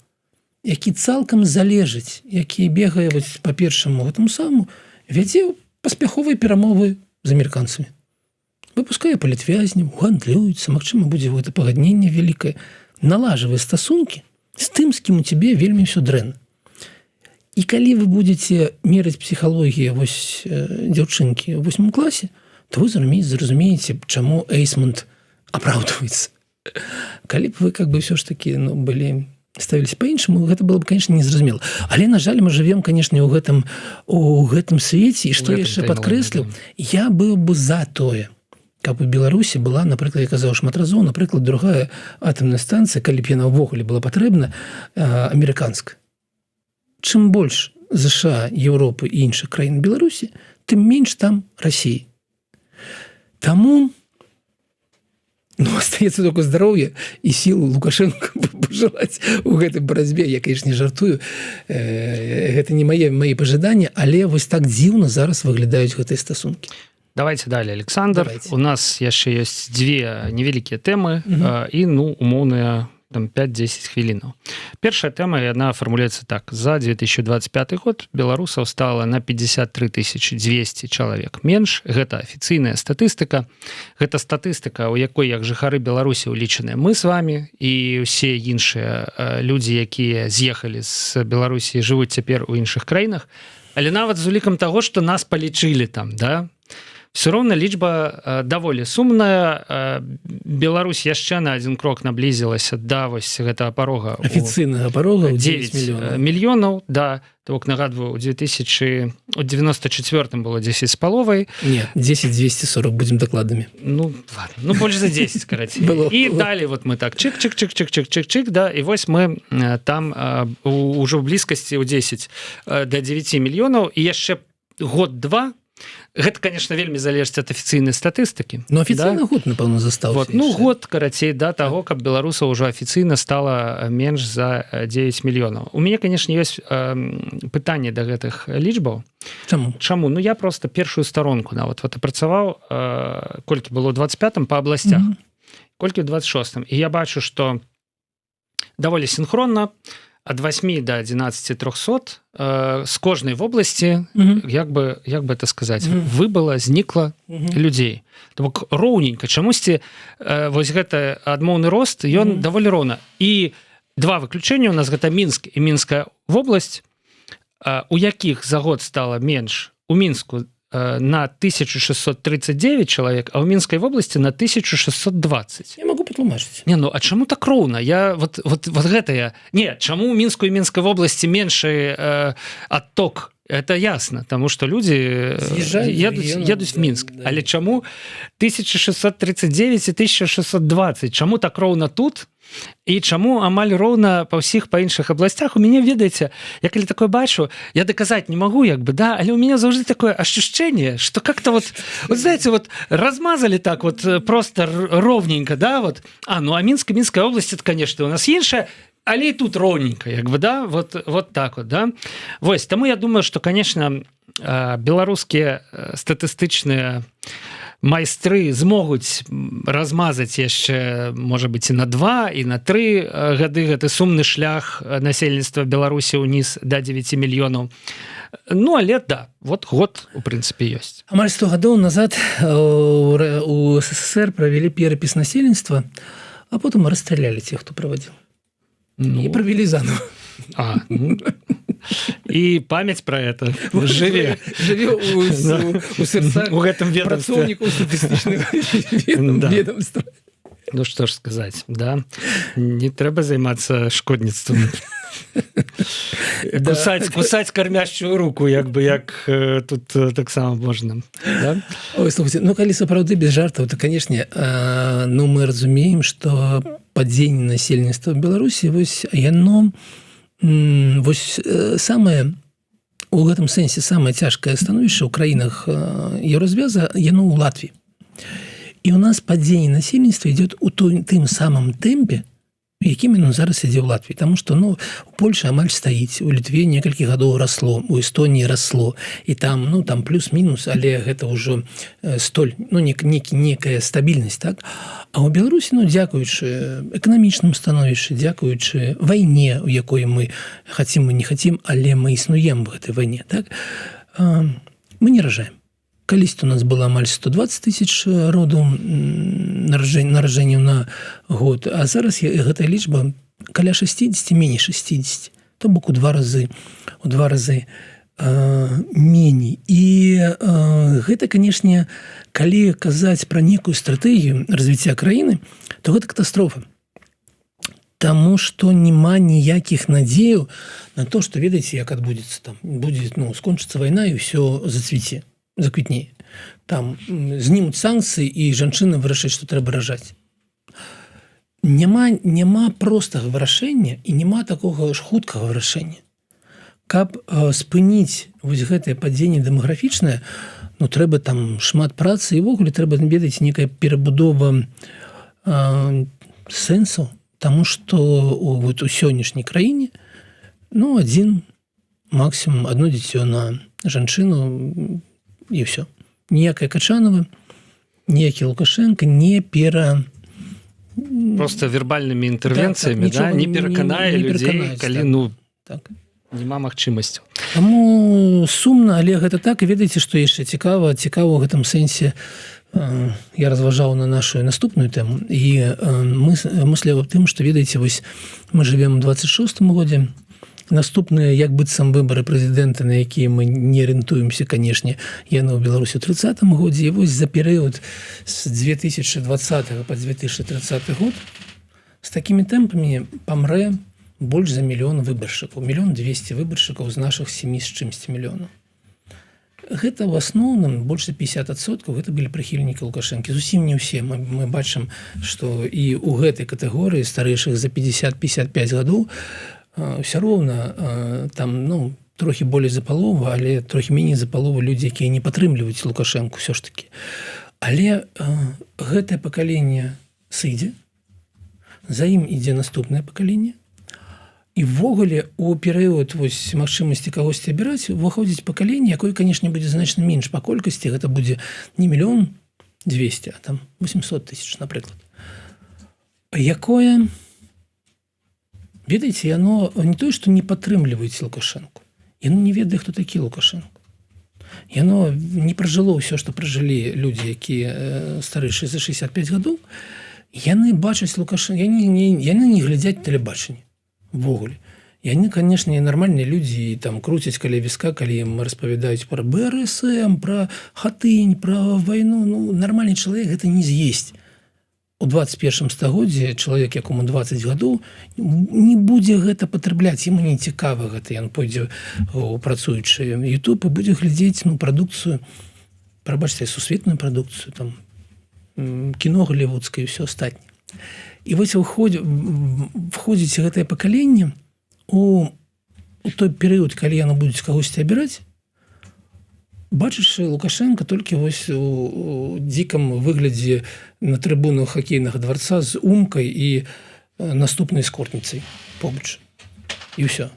які цалкам залежыць, які бегае па першаму гэтаму саму, вядзе паспяховыя перамовы з амерыканцамі. Выпускае палітвязняў, гандлюецца, магчыма, будзе гэта пагадненне вялікае, налажвае стасункі з тым, з кім у цябе вельмі ўсё дрэнна. І калі вы будзеце мераць псіхалогію дзяўчынкі ў 8 класе, то вы зразумееце, чаму Эйсмонт апраўдваецца. Калі б вы как бы все ж таки, ну, былі ставіліся па-іншаму, гэта было бы, конечно, незразумела. Але, на жаль, мы жывем, конечно, у гэтым свеце, і што яшчэ падкрэсліў, я быў бы за тое, каб у Беларусі была, напрыклад, я казаў шмат разоў, напрыклад, другая атамная станцыя, калі б яна ўвогуле была патрэбна, амерыканская. Чым больш США, Еўропы і іншых краін Беларусі, тым менш там Расіі. Таму остаецца только здароўе і сілу Лукашенко пажелаць у гэтай барацьбе. Я, конечно, не жартую. Гэта не мои пажаданні, але вось так дзіўна зараз выглядаюць гэтыя стасункі. Давайте далее, Александр. Давайте. У нас яшчэ ёсць две невялікія тэмы і, умоўныя 5-10 хвілінаў. Першая тэма, яна фармулюецца так. За 2025 год беларусаў стала на 53 200 чалавек менш. Гэта афіцыйная статыстыка. Гэта статыстыка, у якой як жыхары Беларусі улічаныя мы з вами і ўсе іншыя людзі, якія з'ехалі з Беларусі і жывуць цяпер у іншых краінах. Але нават з улікам таго, што нас палічылі там, да? Все роўна лічба даволі сумная. Беларусь яшчэ на один крок наблізілася да вось гэтага парога. Афіцыйнага парога 9 мільёнаў. Да, то нагадваю, у 94 было 10,5. Нет, 10-240, будем докладами. Ну, ладно, больше за 10, короче. И далее вот мы так чик-чик-чик-чик-чик-чик-чик, да, и вось мы там уже в близкости у 10 до 9 мільёнаў, и яшчэ год-два. Гэта, конечно, вельмі залежыць ад афіцыйнай статыстыкі. Ну, афіцыйны год, напэўна, застаўся. Вот, ну, год, карацей, да, таго, каб беларусаў ўжо афіцыйна стала менш за 9 мільёнаў. У мяне, конечно, ёсць пытанне да гэтых лічбаў. Чаму? Ну, я просто першую старонку нават апрацаваў, колькі было ў 25-м па абласцях, колькі ў 26-м. І я бачу, што даволі синхронна, ад 8 до 11 300 з кожнай вобласці, як бы это сказаць, выбыла, знікла людзей. То бок роўненька. Чамусьці вось гэты адмоўны рост, ён даволі роўна. І два выключэння у нас гэта Мінск і Мінская вобласць, у якіх за год стала менш. У Мінску на 1639 чалавек, а ў Мінскай вобласці на 1620. Я могу патлумачыць. Не, ну а чаму так роўна? Я вот гэтая... Не, чаму ў Мінску і Мінскай вобласці меншы адток? Это ясно, тому что люди едуць в Мінск. Да. Але чаму 1639 і 1620? Чаму так роўна тут? І чаму амаль роўна па ўсіх па іншых абласцях? У мяне, ведаеце, я калі такое бачу, я доказаць не могу, як бы, да, але у меня заўжды такое ощущение, что как-то вот знаете, вот размазали так вот просто ровненько, да, вот. Ну а Мінская область, это, конечно, у нас іншая, але і тут роўненька, як бы, да, вот так вот, да. Вось, таму я думаю, что, конечно, беларускія статыстычныя майстры змогуць размазаць яшчэ, можа быць, і на 2, і на 3 гады гэты сумны шлях насельніцтва Беларусі ўніз да 9 мільёнаў. Ну, але да, вот год, у прынцыпе, ёсць. Амаль 100 гадоў назад у СССР правялі перапіс насельніцтва, а потым расстралялі тех, хто правадзіў. И провели заново. И память про это живе у сердцах працоўнікаў статыстычных ведомств. Ну что ж сказать, да, не трэба займацца шкодніцтвам. Кусаць кармяшчую руку, як тут таксама можна. Ой, слухайте, ну калі сапраўды без жартаў, то, конечно, мы разумеем, што падзенне насельніцтва Беларусі, вось яно самае, у гэтым сэнсе самае цяжкае становішча ў краінах Еўразвяза, яно ў Латвіі. І у нас падзенне насельніцтва ідзе у тым самым тэмпе, якім яно зараз ідзе ў Латвіі. Таму што у Польшы амаль стаіць, у Літве некалькі гадоў расло, у Эстоніі расло, і там плюс-мінус, але гэта ўжо столь, некая стабільнасць, так? А ў Беларусі, дзякуючы эканамічным становішчы, дзякуючы вайне, у якой мы хацім, мы не хацім, але мы існуем в гэтай вайне, так? Мы не ражаем. Калісьці у нас было амаль 120 000 родаў нараджэнняў на год, а зараз гэтая лічба каля 60, меней 60, то бок у два разы меней. І гэта, канешне, калі казаць пра некую стратэгію развіцця краіны, то гэта катастрофа. Таму што няма ніякіх надзеяў на то, што ведаеце, як адбудзецца там будзе скончыцца вайна і ўсё зацвіце, заквітнее. Там знімуць санкцыі і жанчына вырашыць, што трэба ражаць. Няма простага вырашэння і няма такога ж хуткага вырашэння. Каб спыніць вось гэтае падзенне дэмаграфічнае, трэба там шмат працы і ўвогуле трэба ведаць некая перабудова сэнсу, таму што у сённяшняй краіне адзін максімум одно дзіцё на жанчыну і ўсё. Ніякая Качанова, ніякі Лукашенко не просто вербальнымі інтэрвенцыямі не пераканае людзей, калі няма магчымасцяў. Таму сумна, але гэта так. І ведаеце, што яшчэ цікава ў гэтым сэнсе, я разважаў на нашу наступную тэму і мысліў аб тым, што ведаеце, вось мы жывем у 26-му годзе, наступныя як быццам выбары прэзідэнта, на якія мы не арыентуемся, канешне, яны ў Беларусі ў 30-му годзе, і вось за перыяд з 2020 па 2030 год з такімі тэмпамі памрэ больш за 1 мільён выбаршчыкаў, 1 200 000 выбаршчыкаў з нашых 7 з чымсьці мільёнаў. Гэта ў асноўным больш за 50% гэта былі прыхільнікі Лукашэнкі. Зусім не ўсе. Мы бачым, што і ў гэтай катэгорыі старэйшых за 50-55 гадоў ўсё роўна там трохі болей за палову, але трохі меней за палову людзі, якія не падтрымліваюць Лукашэнку ўсё ж такі. Але гэтае пакаленне сыдзе, за ім ідзе наступнае пакаленне. І ввогуле у перыяд магчымасці кагосьці абіраць уваходзіць пакаленне, якое, канешне, будзе значна менш па колькасці. Гэта будзе не 1 200 000, а там 800 000, напрыклад. Якое, ведаеце, яно не тое, што не падтрымліваюць Лукашэнку. Яно не ведае, хто такі Лукашэнку. Яно не пражыло ўсё, што пражылі людзі, якія старэйшыя за 65 гадоў. Яны бачаць Лукашэнку, яны не глядзяць тэлебачанне. Ввогуле. Яны, канешне, нармальныя людзі там круцяць каля віска, калі ім распавядаюць пра БРСМ, пра Хатынь, пра вайну. Нармальны чалавек гэта не з'есць. У 21 стагоддзі чалавек, якому 20 гадоў, не будзе гэта патрабляць, яму не цікава гэта. Ён пойдзе ў працуючы YouTube і будзе глядзець прадукцыю, прабачце, сусветную прадукцыю, там кіно голлівудскае і ўсё астатняе. І вось входзіць гэтае пакаленне у той перыяд, калі яно будуць кагосьці абіраць, бачачы Лукашенка толькі вось у дзікам выглядзе на трыбунах хакейнага дварца з умкай і наступнай эскортніцай побач. І ўсё.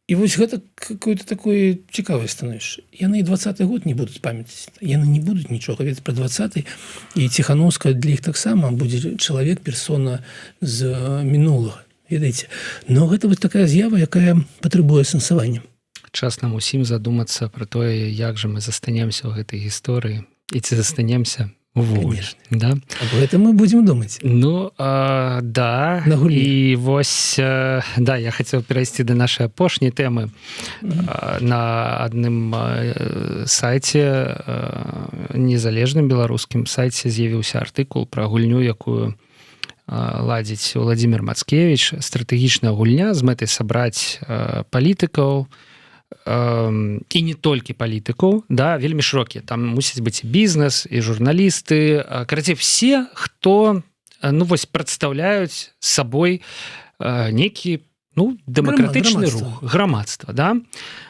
І вось гэта какое-то такое цікавае становішча. Яны і 20-й год не будуць памятаць. Яны не будуць нічога ведаць пра 20-й. І Ціхановская для іх таксама будзе чалавек, персона з мінулага. Ведаеце? Но гэта вось такая з'ява, якая патрабуе сэнсавання. Час нам усім задумацца пра тое, як жа мы застанемся ў гэтай гісторыі і ці застанемся увогуле. Да? Аб гэтым мы будзем думаць. Да. І вось, я хацеў перайсці да нашай апошняй тэмы. На адным сайце, незалежным беларускім сайце, з'явіўся артыкул пра гульню, якую ладзіць Владзімір Мацкевіч. Стратэгічная гульня з мэтай сабраць палітыкаў, і не толькі палітыкаў, вельмі шырокія. Там мусіць быць і бізнес, і журналісты, карацей, все, хто прадстаўляюць сабой нейкі дэмакратычны рух, грамадства.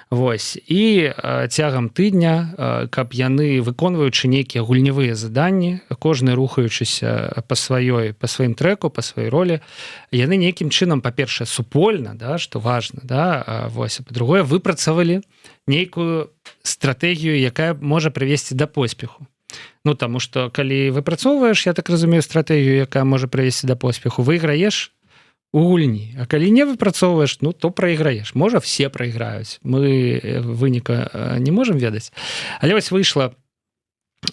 Вось. І цягам тыдня, каб яны, выконваючы нейкія гульнявыя заданні, кожны рухаючыся па сваім трэку, па сваёй ролі, яны нейкім чынам, па-першае, супольна, што важна, вось, а па-другое, выпрацавалі нейкую стратэгію, якая можа прывесці да поспеху. Таму што, калі выпрацоўваеш, я так разумею, стратэгію, якая можа прывесці да поспеху, выйграеш у гульні. А калі не выпрацоўваеш, то прайграеш. Можа, все прайграюць. Мы выніка не можам ведаць. Але вось выйшла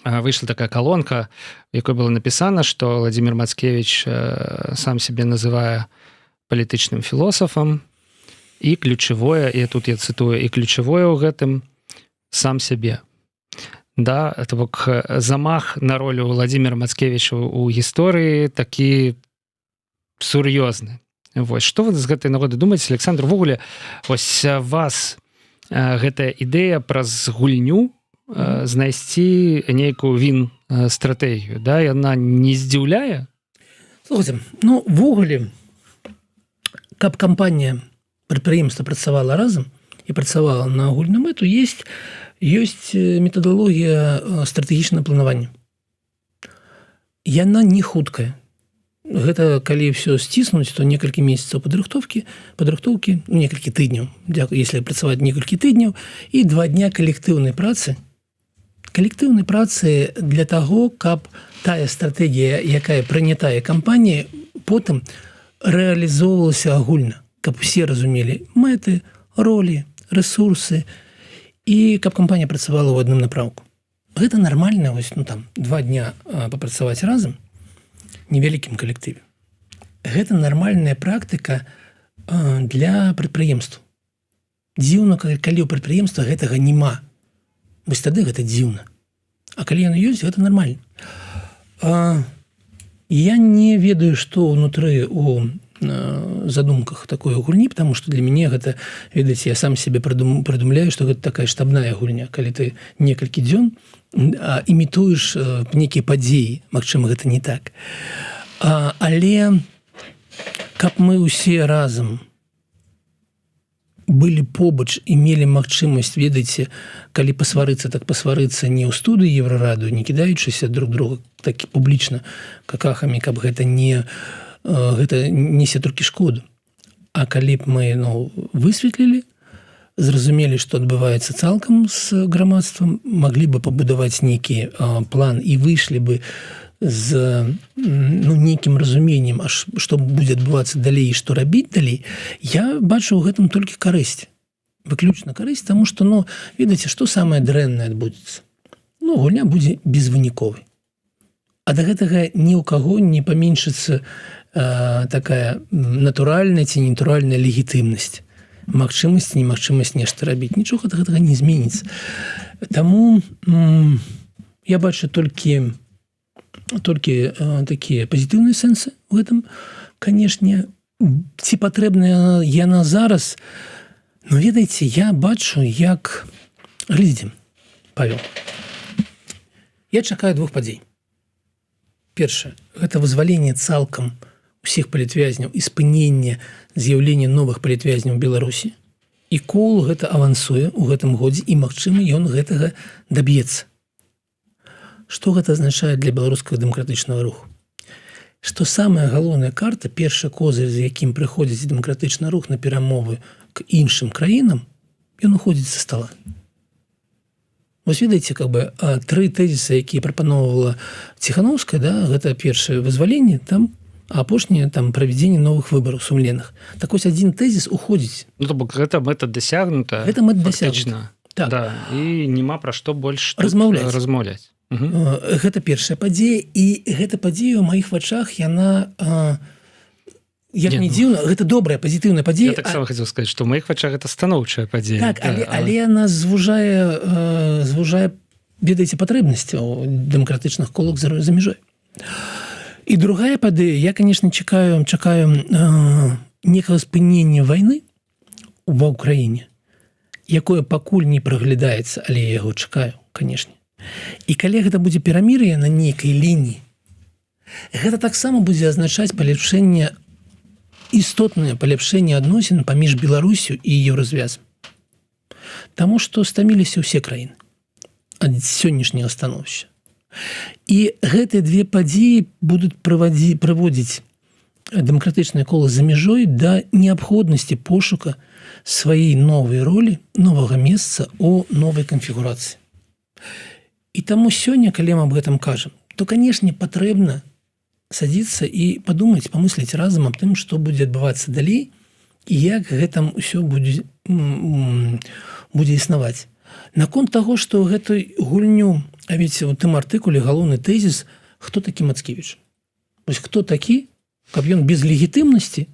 такая калонка, в якой было напісана, што Владзімір Мацкевіч сам сябе называе палітычным філосафам, і ключавое, і тут я цытую, і ключавое ў гэтым сам сябе. То бок замах на ролю Владзіміра Мацкевіча ў гісторыі такі сур'ёзны. Вось што вы з гэтай нагоды думаеце, Александр, увогуле вось вас гэтая ідэя праз гульню знайсці нейкую стратэгію, да, яна не здзіўляе? Слухайте, ну, ввогуле, каб кампанія, прадпрыемства працавала разам і працавала на агульную мэту, ёсць метадалогія стратэгічнага планавання. Яна не хуткая. Гэта калі ўсё сціснуць, то некалькі месяцаў падрыхтоўкі, некалькі тыдняў, если працаваць некалькі тыдняў, і 2 дня калектыўнай працы для таго, каб тая стратэгія, якая прынятая кампанія, потым рэалізоўвалася агульна, каб усе разумелі мэты, ролі, рэсурсы, і каб кампанія працавала ў адным напрамку. Гэта нармальна, вось, 2 дня папрацаваць разам, невялікім калектыве. Гэта нармальная практыка для прадпрыемстваў. Дзіўна, калі ў прадпрыемства гэтага няма. Вось тады гэта дзіўна. А калі яно ёсць, гэта нармальна. Я не ведаю, што ўнутры у задумках такой гульні, потому что для мяне гэта, ведаеце, я сам себе прыдумляю, што гэта такая штабная гульня, калі ты некалькі дзён імітуеш нейкія падзеі, магчыма, гэта не так. Але каб мы ўсе разам былі побач і мелі магчымасць, ведаеце, калі пасварыцца, так пасварыцца не ў студыі Еврарадыё, не кідаючыся друг друга так публічна какахамі, каб гэта несе толькі шкоду. А калі б мы высветлілі, зразумелі, што адбываецца цалкам з грамадствам, маглі бы пабудаваць нейкі план і выйшлі бы з нейкім разуменнем, што будзе адбывацца далей і што рабіць далей, я бачу ў гэтым толькі карысць. Выключна карысць, таму што, ведаеце, што самае дрэннае адбудзецца? Гульня будзе безвыніковай. А да гэтага ні ў каго не паменшыцца такая натуральная ці ненатуральная легітымнасць. Магчымасць, немагчымасць нешта рабіць. Нічога да гэтага не зменіцца. Таму я бачу толькі такія пазітыўныя сэнсы ў гэтым. Канешне, ці патрэбная яна зараз? Ведаеце, я бачу, як... Глядзіце, Павел. Я чакаю 2 падзей. Першае, гэта вызваленне цалкам усіх палітвязняў і спыненне з'яўлення новых палітвязняў Беларусі. І Коул гэта авансуе ў гэтым годзе, і, магчыма, ён гэтага даб'ецца. Што гэта азначае для беларускага дэмакратычнага руху? Што самая галоўная карта, першы козыр, з якім прыходзіць дэмакратычны рух на перамовы к іншым краінам, ён уходзіць са стала. Вось ведаеце, 3 тэзісы, якія прапаноўвала Ціхановская, гэта першае вызваленне, а апошняе правядзенне новых выбараў сумленных. Так вось адзін тэзіс уходзіць. То бок гэта мэта дасягнута. Гэта мэта дасягнута. Так. Да, і няма пра што больш размаўляць. Гэта першая падзея, і гэта падзея ў маіх вачах, яна, як не дзіўна, гэта добрая, пазітыўная падзея. Я таксама хацеў сказаць, што ў маіх вачах гэта станоўчая падзея. Так, але яна звужае, ведаеце, патрэбнасці ў дэмакратычных колах за мяжой. І другая падзея, я, канешне, чакаю некага спынення вайны ва ўкраіне, якое пакуль не праглядаецца, але я яго чакаю, канешне. І калі гэта будзе перамір'е на нейкай лініі, гэта таксама будзе азначаць істотнае паляпшэнне адносін паміж Беларусю і Еўразвязам. Таму што стаміліся ўсе краіны ад сённяшняга становішча. І гэтыя 2 падзеі будуць прыводзіць дэмакратычнае кола за мяжой да неабходнасці пошука сваёй новай ролі, новага месца ў новай канфігурацыі. І таму сёння, калі мы аб гэтым кажам, то, канешне, патрэбна садзіцца і падумаць, памысліць разам аб тым, што будзе адбывацца далей і як гэтым усё будзе існаваць. Наконт таго, што гэтую гульню, а ведь у тым артыкуле галоўны тэзіс, хто такі Мацкевіч? Вось хто такі, каб ён без легітымнасці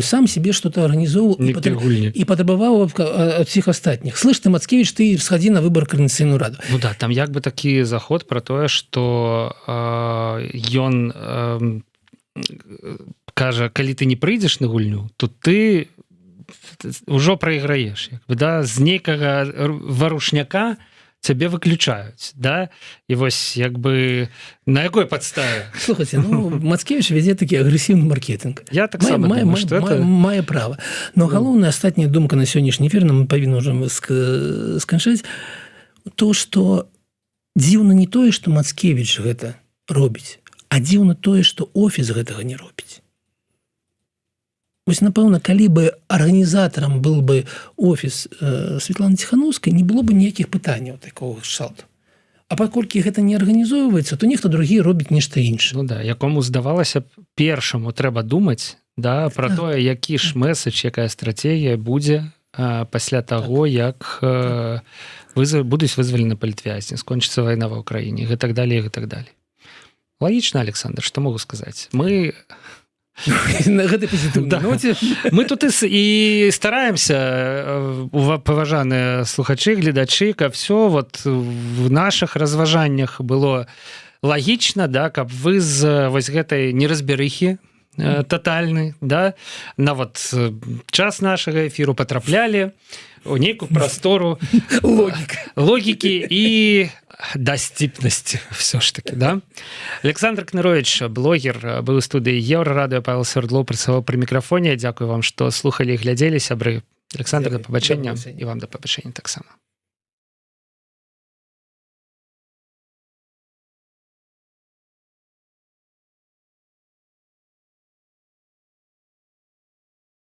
сам себе что-то организовал и потребовал от всех остальных. Слышь, ты, Мацкевич, ты сходи на выбор Координаційную раду. Ну да, там як бы такі заход про тое, што ён кажа, калі ты не прыйдзеш на гульню, то ты ўжо прайграеш, як бы, да, з нейкага варушняка цябе выключаюць, да, і вось як бы на якой падставе? Слухайте, ну Мацкевич вядзе такі агрэсіўны маркетинг. Я таксама думаю, што это... Мае права. Но галоўная астатняя думка на сённяшні эфір, мы павінны ўжо сканчаць, то, што дзіўна не тое, што Мацкевич гэта робіць, а дзіўна тое, што офіс гэтага не робіць. Вось, напэўна, калі бы арганізатарам был бы офіс Светланы Ціханаўскай, не было бы ніякіх пытанняў такого кшталту. А паколькі гэта не арганізоўваецца, то нехта другі робіць нешта іншае. Ну да, якому здавалася б першаму трэба думаць, да, пра тое, які ж месседж, якая стратегія будзе пасля таго, як будуць вызвалены палітвязні, скончыцца вайна ва ўкраіне, і так далее, і так далее. Лагічна, Александр, што могу сказаць? Мы... На гэтай пазітыўнай ноце. Мы тут і стараемся, паважаныя слухачы, гледачы, каб все вот в наших разважаннях было лагічна, да, каб вы з вось гэтай неразберыхі тотальны, да, на вот час нашага эфіру патраплялі у нейкую прастору логікі і дасціпнасці все ж таки, да. Александр Кнырович, блогер, быў у студыі Еўрарадыё, Павел Свердлоў працаваў пры мікрафоне. Дзякую вам, што слухалі і глядзелі, сябры. Александр, да пабачэння, і вам да пабачэння таксама.